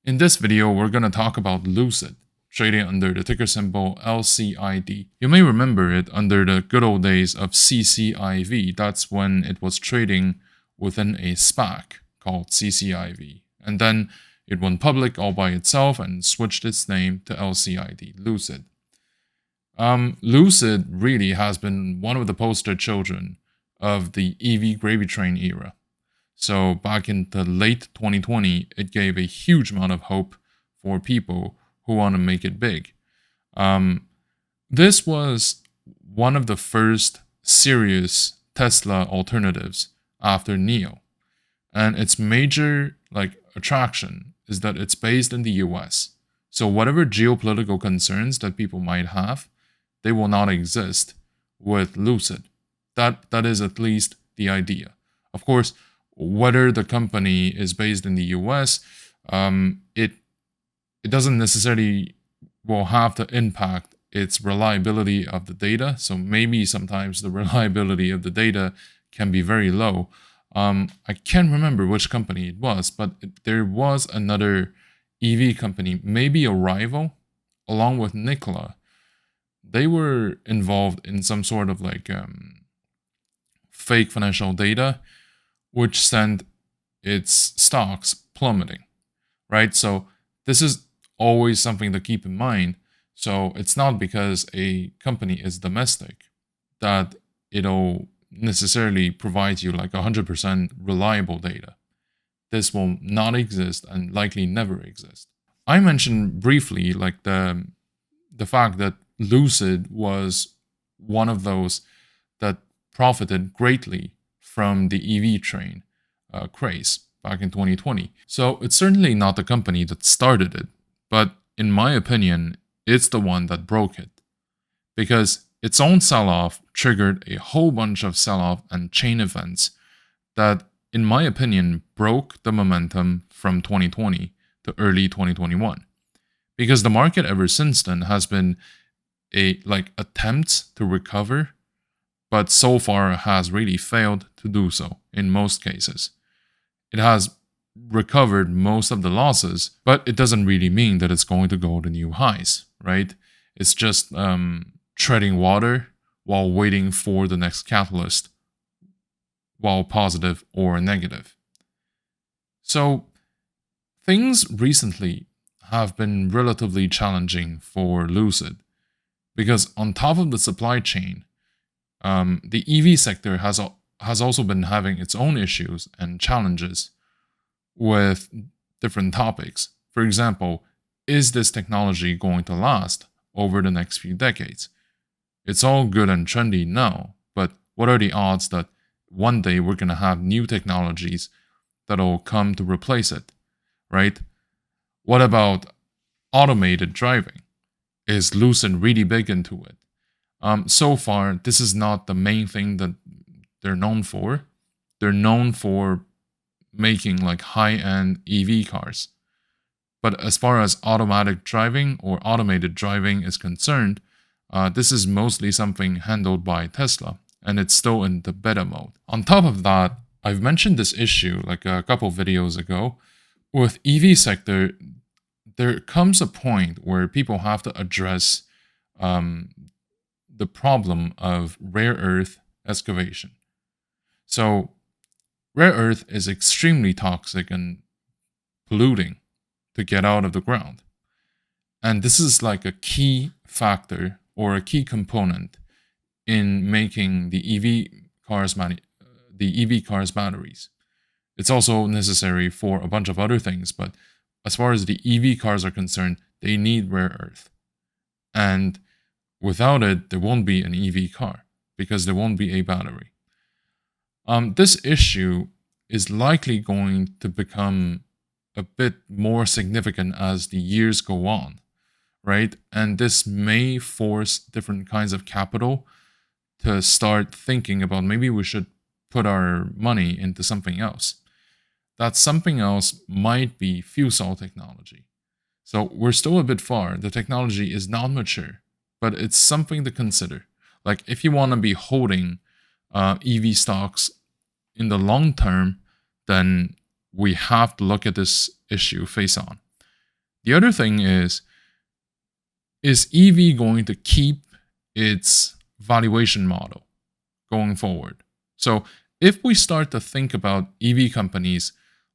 In this video, we're going to talk about Lucid, trading under the ticker symbol LCID. You may remember it under the good old days of CCIV. That's when it was trading within a SPAC called CCIV. And then it went public all by itself and switched its name to LCID, Lucid. Lucid really has been one of the poster children of the EV gravy train era. So back in the late 2020, it gave a huge amount of hope for people who want to make it big. This was one of the first serious Tesla alternatives after NIO. And its major attraction is that it's based in the US. So whatever geopolitical concerns that people might have, they will not exist with Lucid. That is at least the idea. Of course, whether the company is based in the US, it doesn't necessarily will have to impact its reliability of the data. So maybe sometimes the reliability of the data can be very low. I can't remember which company it was, but there was another EV company, maybe a rival, along with Nikola. They were involved in some sort of fake financial data, which sent its stocks plummeting, right? So this is always something to keep in mind. So it's not because a company is domestic that it'll necessarily provide you 100% reliable data. This will not exist and likely never exist. I mentioned briefly the fact that Lucid was one of those that profited greatly from the EV train craze back in 2020. So it's certainly not the company that started it, but in my opinion, it's the one that broke it. Because its own sell-off triggered a whole bunch of sell-off and chain events that, in my opinion, broke the momentum from 2020 to early 2021. Because the market ever since then has been attempts to recover, but so far has really failed to do so in most cases. It has recovered most of the losses, but it doesn't really mean that it's going to go to new highs, right? It's just treading water while waiting for the next catalyst, while positive or negative. So things recently have been relatively challenging for Lucid, because on top of the supply chain, the EV sector has also been having its own issues and challenges with different topics. For example, is this technology going to last over the next few decades? It's all good and trendy now, but what are the odds that one day we're going to have new technologies that'll come to replace it, right? What about automated driving? Is Lucid really big into it? So far, this is not the main thing that they're known for. They're known for making high-end EV cars. But as far as automatic driving or automated driving is concerned, this is mostly something handled by Tesla, and it's still in the beta mode. On top of that, I've mentioned this issue a couple videos ago. With EV sector, there comes a point where people have to address the problem of rare earth excavation. So rare earth is extremely toxic and polluting to get out of the ground. And this is a key factor or a key component in making the EV cars batteries. It's also necessary for a bunch of other things, but as far as the EV cars are concerned, they need rare earth. And without it, there won't be an EV car because there won't be a battery. This issue is likely going to become a bit more significant as the years go on, right? And this may force different kinds of capital to start thinking about maybe we should put our money into something else. That something else might be fuel cell technology. So we're still a bit far. The technology is not mature, but it's something to consider. If you want to be holding EV stocks in the long term, then we have to look at this issue face on. The other thing is EV going to keep its valuation model going forward? So if we start to think about EV companies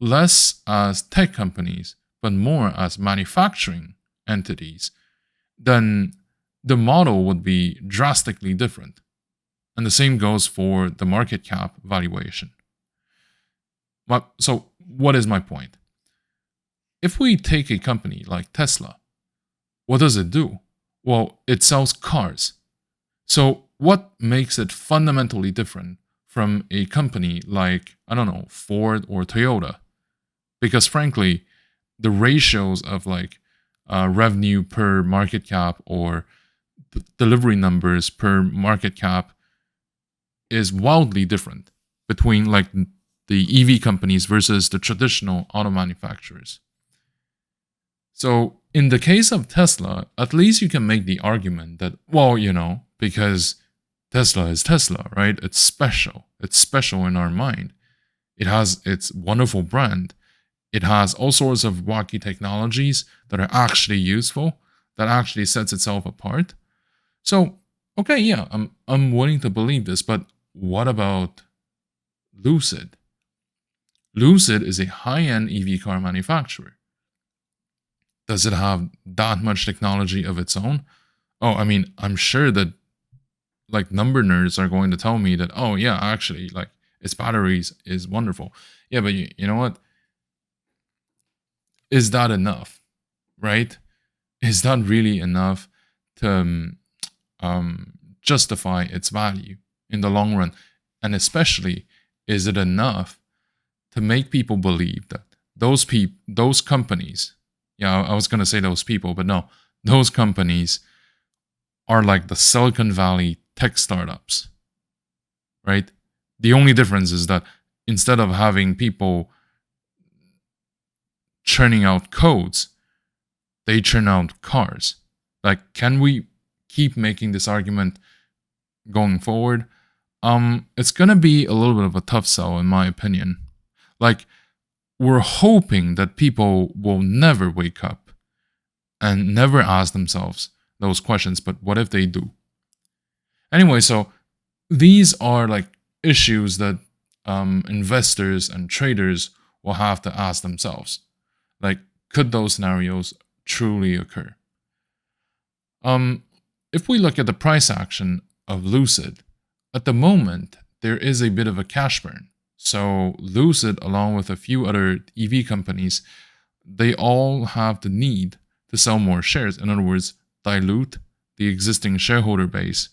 less as tech companies, but more as manufacturing entities, then the model would be drastically different. And the same goes for the market cap valuation. So what is my point? If we take a company like Tesla, what does it do? Well, it sells cars. So what makes it fundamentally different from a company like, I don't know, Ford or Toyota? Because frankly, the ratios of like revenue per market cap or delivery numbers per market cap is wildly different between like the EV companies versus the traditional auto manufacturers. So in the case of Tesla, at least you can make the argument that, well, because Tesla is Tesla, right? It's special. It's special in our mind. It has its wonderful brand. It has all sorts of wacky technologies that are actually useful, that actually sets itself apart. So, okay, yeah, I'm willing to believe this, but what about Lucid? Lucid is a high-end EV car manufacturer. Does it have that much technology of its own? Oh, I mean, I'm sure that like number nerds are going to tell me that, oh yeah, actually, like its batteries is wonderful. Yeah, but you know what? Is that enough, right? Is that really enough to justify its value in the long run? And especially, is it enough to make people believe that those companies, yeah, I was going to say those people, but no, those companies are like the Silicon Valley tech startups, right? The only difference is that instead of having people churning out codes, they churn out cars. Like, can we keep making this argument going forward? It's gonna be a little bit of a tough sell, in my opinion. Like, we're hoping that people will never wake up and never ask themselves those questions, but what if they do? Anyway, so these are like issues that investors and traders will have to ask themselves. Like, could those scenarios truly occur? If we look at the price action of Lucid, at the moment, there is a bit of a cash burn. So Lucid, along with a few other EV companies, they all have the need to sell more shares. In other words, dilute the existing shareholder base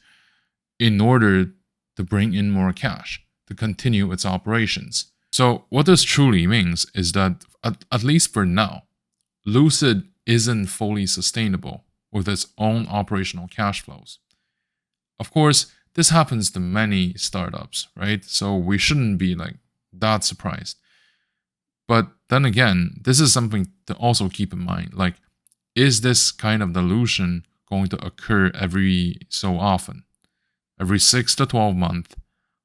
in order to bring in more cash to continue its operations. So what this truly means is that, at least for now, Lucid isn't fully sustainable with its own operational cash flows. Of course, this happens to many startups, right? So we shouldn't be like that surprised. But then again, this is something to also keep in mind. Like, is this kind of dilution going to occur every so often? Every 6 to 12 months,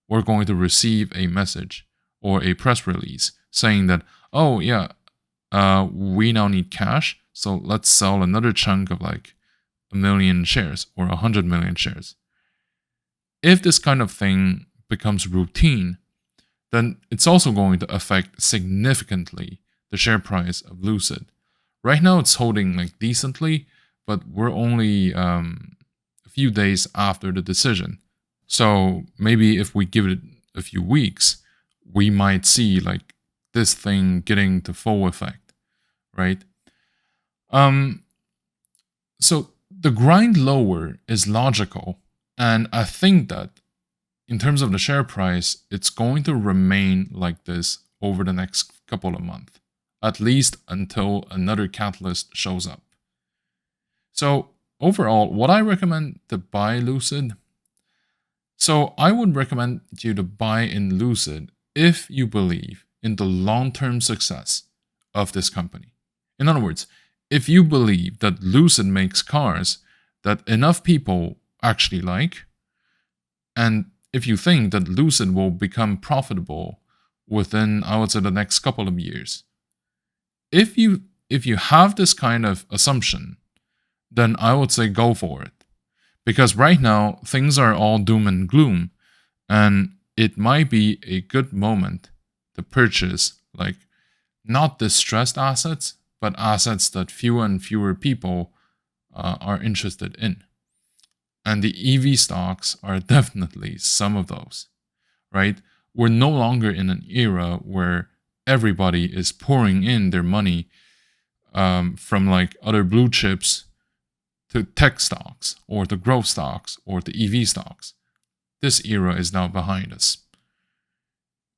we're going to receive a message or a press release saying that, oh yeah, we now need cash, so let's sell another chunk of like 1 million shares or 100 million shares. If this kind of thing becomes routine, then it's also going to affect significantly the share price of Lucid. Right now it's holding like decently, but we're only a few days after the decision. So maybe if we give it a few weeks, we might see like this thing getting to full effect, right? So the grind lower is logical, and I think that in terms of the share price, it's going to remain like this over the next couple of months, at least until another catalyst shows up. So overall, would I recommend to buy Lucid? So I would recommend you to buy in Lucid if you believe in the long-term success of this company. In other words, if you believe that Lucid makes cars that enough people actually like, and if you think that Lucid will become profitable within, I would say, the next couple of years. If you if you have this kind of assumption, then I would say go for it. Because right now, things are all doom and gloom, and it might be a good moment to purchase, like, not distressed assets, but assets that fewer and fewer people are interested in. And the EV stocks are definitely some of those, right? We're no longer in an era where everybody is pouring in their money from like other blue chips to tech stocks or the growth stocks or the EV stocks. This era is now behind us.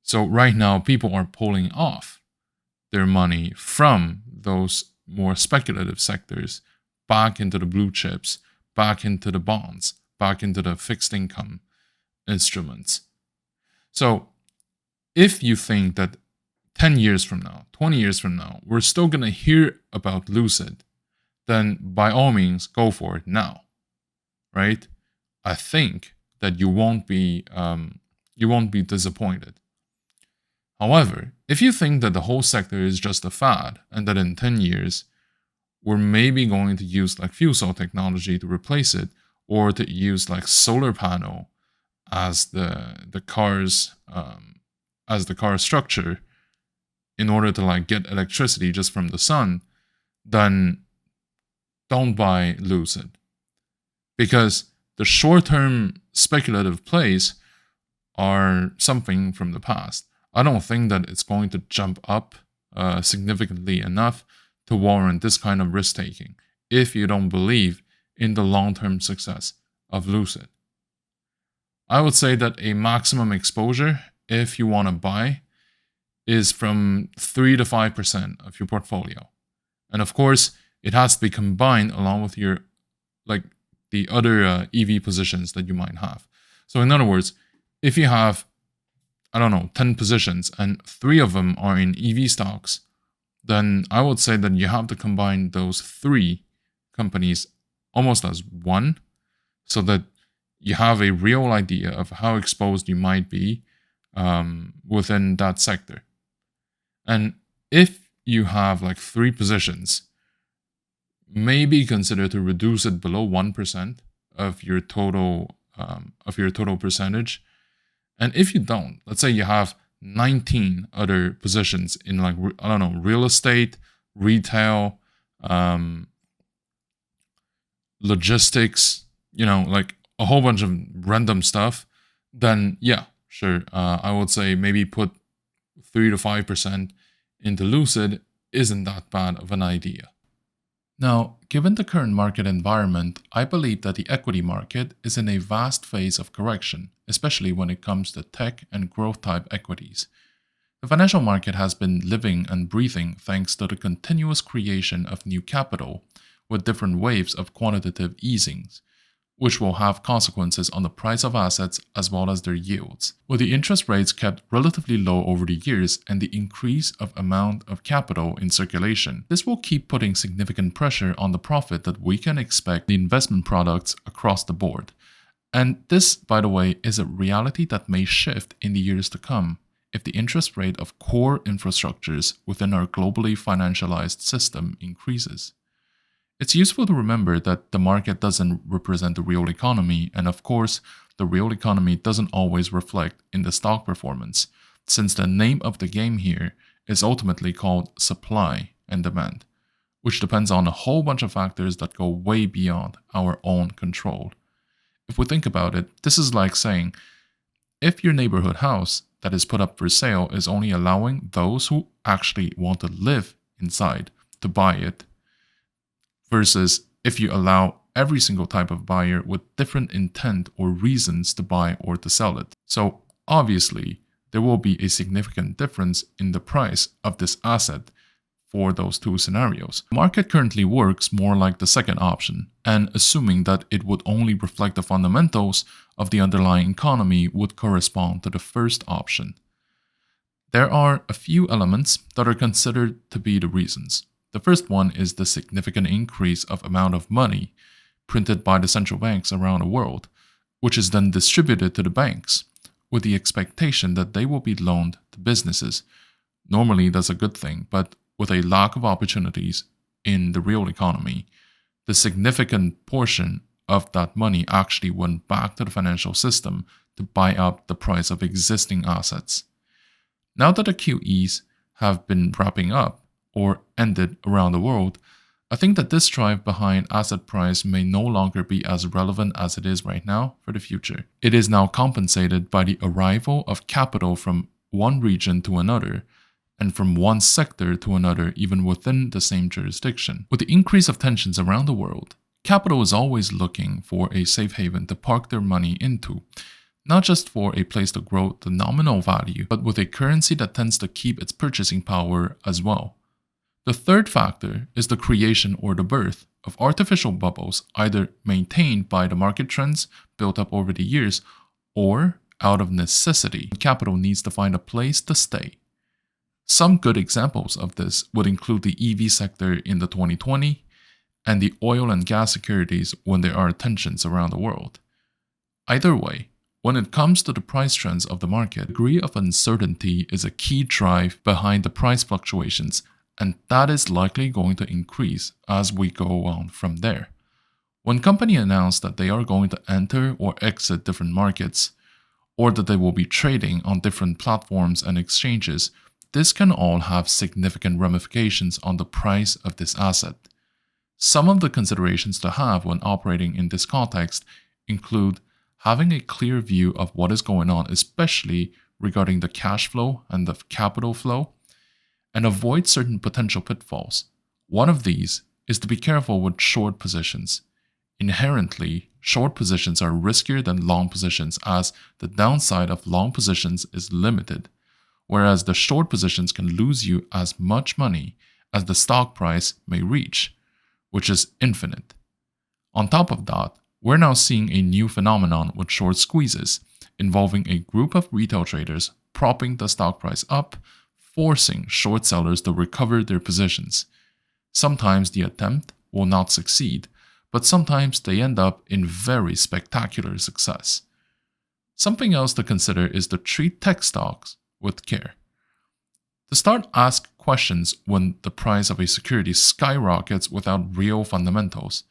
So right now, people are pulling off their money from those more speculative sectors back into the blue chips, back into the bonds, back into the fixed income instruments. So if you think that 10 years from now, 20 years from now, we're still going to hear about Lucid, then by all means, go for it now, right? I think that you won't be disappointed. However, if you think that the whole sector is just a fad and that in 10 years, we're maybe going to use like fuel cell technology to replace it, or to use like solar panel as the car's structure in order to like get electricity just from the sun, then don't buy Lucid. Because the short-term speculative plays are something from the past. I don't think that it's going to jump up significantly enough to warrant this kind of risk-taking if you don't believe in the long-term success of Lucid. I would say that a maximum exposure, if you want to buy, is from 3 to 5% of your portfolio. And of course, it has to be combined along with your, like, the other EV positions that you might have. So in other words, if you have, 10 positions and 3 of them are in EV stocks, then I would say that you have to combine those 3 companies almost as one, so that you have a real idea of how exposed you might be within that sector. And if you have like 3 positions, maybe consider to reduce it below 1% of your total percentage. And if you don't, let's say you have 19 other positions in like, real estate, retail, logistics, like a whole bunch of random stuff, then yeah, sure. I would say maybe put 3 to 5% into Lucid isn't that bad of an idea. Now, given the current market environment, I believe that the equity market is in a vast phase of correction, especially when it comes to tech and growth type equities. The financial market has been living and breathing thanks to the continuous creation of new capital, with different waves of quantitative easings, which will have consequences on the price of assets as well as their yields. With the interest rates kept relatively low over the years and the increase of amount of capital in circulation, this will keep putting significant pressure on the profit that we can expect in investment products across the board. And this, by the way, is a reality that may shift in the years to come if the interest rate of core infrastructures within our globally financialized system increases. It's useful to remember that the market doesn't represent the real economy, and of course, the real economy doesn't always reflect in the stock performance, since the name of the game here is ultimately called supply and demand, which depends on a whole bunch of factors that go way beyond our own control. If we think about it, this is like saying, if your neighborhood house that is put up for sale is only allowing those who actually want to live inside to buy it, versus if you allow every single type of buyer with different intent or reasons to buy or to sell it. So obviously, there will be a significant difference in the price of this asset for those 2 scenarios. The market currently works more like the second option, and assuming that it would only reflect the fundamentals of the underlying economy would correspond to the first option. There are a few elements that are considered to be the reasons. The first one is the significant increase of amount of money printed by the central banks around the world, which is then distributed to the banks, with the expectation that they will be loaned to businesses. Normally, that's a good thing, but with a lack of opportunities in the real economy, the significant portion of that money actually went back to the financial system to buy up the price of existing assets. Now that the QEs have been wrapping up or ended around the world, I think that this drive behind asset price may no longer be as relevant as it is right now for the future. It is now compensated by the arrival of capital from one region to another, and from one sector to another even within the same jurisdiction. With the increase of tensions around the world, capital is always looking for a safe haven to park their money into, not just for a place to grow the nominal value, but with a currency that tends to keep its purchasing power as well. The third factor is the creation or the birth of artificial bubbles, either maintained by the market trends built up over the years or out of necessity. Capital needs to find a place to stay. Some good examples of this would include the EV sector in the 2020 and the oil and gas securities when there are tensions around the world. Either way, when it comes to the price trends of the market, the degree of uncertainty is a key drive behind the price fluctuations, and that is likely going to increase as we go on from there. When companies announce that they are going to enter or exit different markets, or that they will be trading on different platforms and exchanges, this can all have significant ramifications on the price of this asset. Some of the considerations to have when operating in this context include having a clear view of what is going on, especially regarding the cash flow and the capital flow, and avoid certain potential pitfalls. One of these is to be careful with short positions. Inherently, short positions are riskier than long positions, as the downside of long positions is limited, whereas the short positions can lose you as much money as the stock price may reach, which is infinite. On top of that, we're now seeing a new phenomenon with short squeezes, involving a group of retail traders propping the stock price up, forcing short sellers to recover their positions. Sometimes the attempt will not succeed, but sometimes they end up in very spectacular success. Something else to consider is to treat tech stocks with care. To start, ask questions when the price of a security skyrockets without real fundamentals.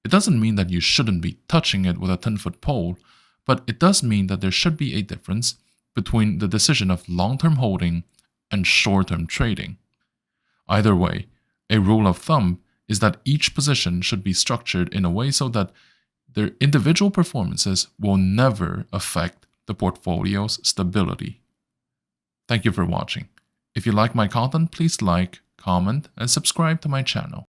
It doesn't mean that you shouldn't be touching it with a 10-foot pole, but it does mean that there should be a difference between the decision of long-term holding and short-term trading. Either way, a rule of thumb is that each position should be structured in a way so that their individual performances will never affect the portfolio's stability. Thank you for watching. If you like my content, please like, comment, and subscribe to my channel.